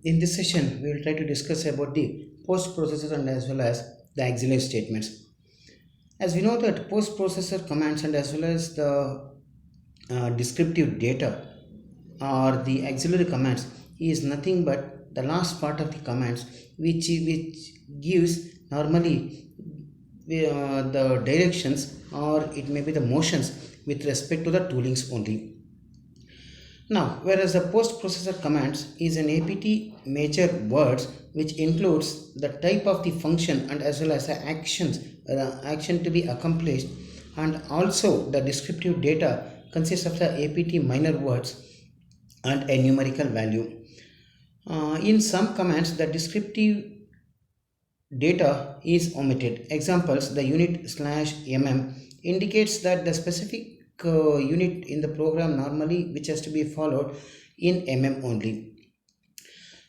In this session, we will try to discuss about the post processor and as well as the auxiliary statements. As we know that post processor commands and as well as the descriptive data or the auxiliary commands is nothing but the last part of the commands which gives normally the directions or it may be the motions with respect to the toolings only. Now, whereas the post-processor commands is an APT major words which includes the type of the function and as well as the action to be accomplished, and also the descriptive data consists of the APT minor words and a numerical value. In some commands, the descriptive data is omitted. Examples: the unit/mm indicates that the specific unit in the program normally which has to be followed in mm only.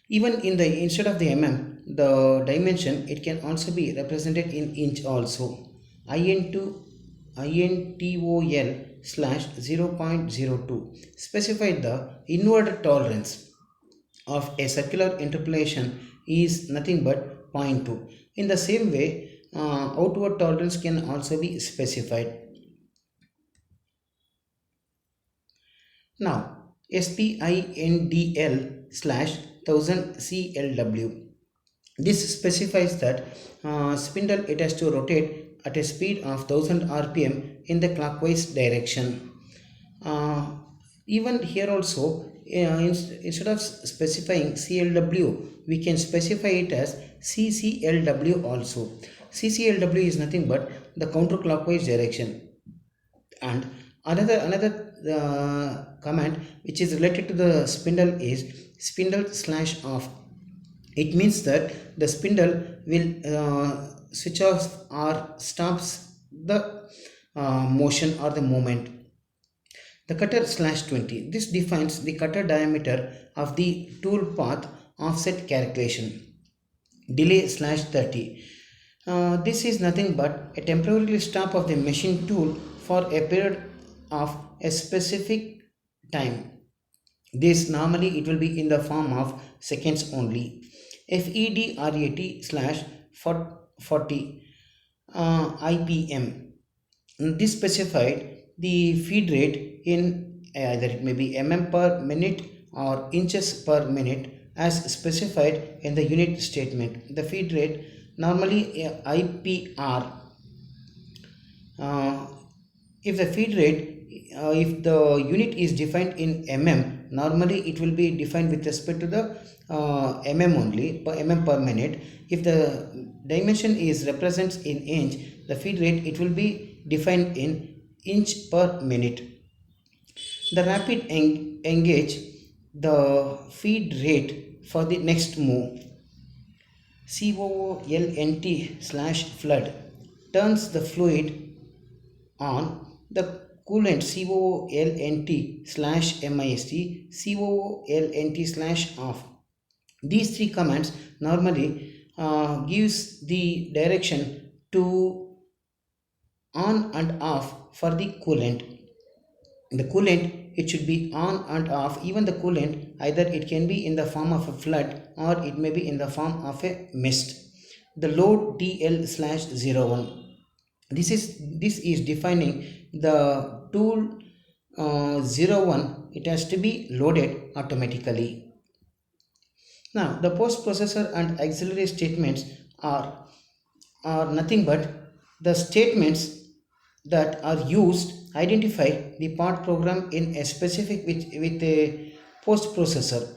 Even in the instead of the mm, the dimension it can also be represented in inch also. INTOL slash 0.02 specified the inward tolerance of a circular interpolation is nothing but 0.2. In the same way, outward tolerance can also be specified. Now, SPINDL slash 1000 CLW. This specifies that spindle it has to rotate at a speed of 1000 rpm in the clockwise direction. Even here also, instead of specifying CLW, we can specify it as CCLW also. CCLW is nothing but the counterclockwise direction. And another command which is related to the spindle is spindle/off. It means that the spindle will switch off or stops the motion or the movement. The cutter/20. This defines the cutter diameter of the tool path offset calculation. Delay/30. This is nothing but a temporary stop of the machine tool for a period of a specific time. This normally it will be in the form of seconds only. FEDRAT/40 IPM. This specified the feed rate in either it may be mm per minute or inches per minute as specified in the unit statement. The feed rate normally IPR. If the feed rate if the unit is defined in mm, normally it will be defined with respect to the mm only, per mm per minute. If the dimension is represents in inch, the feed rate it will be defined in inch per minute. The rapid engage the feed rate for the next move. COOLNT/flood turns the fluid on. The coolant COOLNT/MIST COOLNT/off. These three commands normally gives the direction to on and off for the coolant. The coolant it should be on and off. Even the coolant either it can be in the form of a flood or it may be in the form of a mist. The load TL/01. This is defining the tool 01. It has to be loaded automatically. Now, the post processor and auxiliary statements are nothing but the statements that are used identify the part program in a specific with a post processor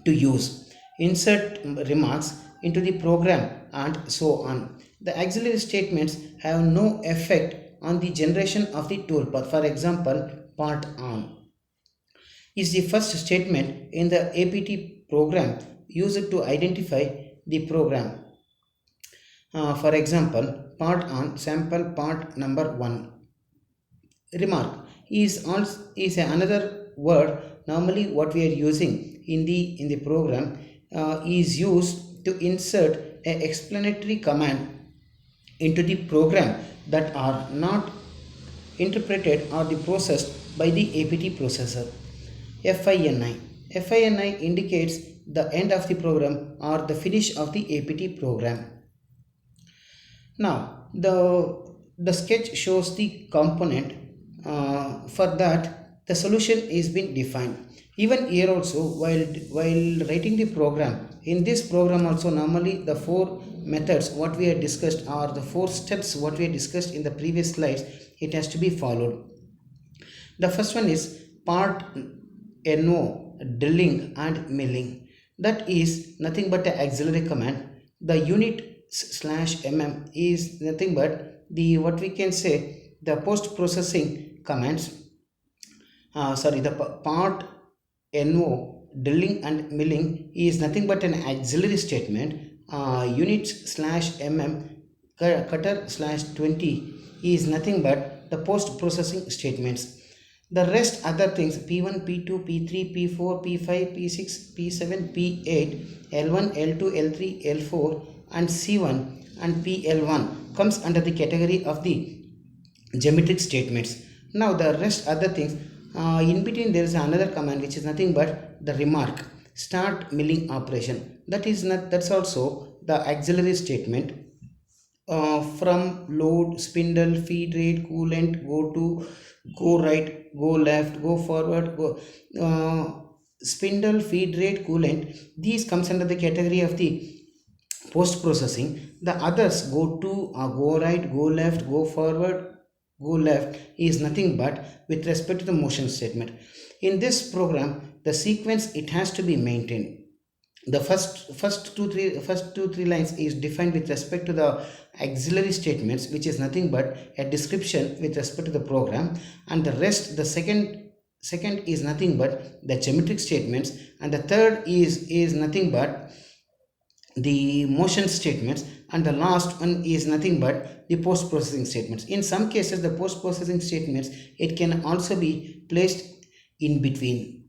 to use, insert remarks into the program and so on. The auxiliary statements have no effect on the generation of the tool path. For example, part on is the first statement in the APT program used to identify the program. For example, part on sample part number 1. Remark is another word normally what we are using in the program is used to insert a explanatory command into the program that are not interpreted or the processed by the APT processor. FINI indicates the end of the program or the finish of the APT program. Now the sketch shows the component. For that the solution is been defined. Even here also, while writing the program, in this program also normally the four methods what we had discussed, or the four steps what we had discussed in the previous slides, it has to be followed. The first one is part NO, drilling and milling. That is nothing but an auxiliary command. The unit slash mm is nothing but the what we can say the post processing commands. Sorry, the part NO, drilling and milling, is nothing but an auxiliary statement. Units slash mm, cutter slash 20 is nothing but the post processing statements. The rest other things P1, P2, P3, P4, P5, P6, P7, P8, L1, L2, L3, L4 and C1 and PL1 comes under the category of the geometric statements. Now the rest other things, in between there is another command which is nothing but the remark, start milling operation. That's also the auxiliary statement. From load, spindle, feed rate, coolant, go right, go left, go forward, go spindle, feed rate, coolant, these comes under the category of the post processing. The others go to go right, go left, go forward, go left is nothing but with respect to the motion statement. In this program the sequence it has to be maintained. The first two three lines is defined with respect to the auxiliary statements, which is nothing but a description with respect to the program, and the rest, the second is nothing but the geometric statements, and the third is nothing but the motion statements, and the last one is nothing but the post processing statements. In some cases the post processing statements, it can also be placed in between.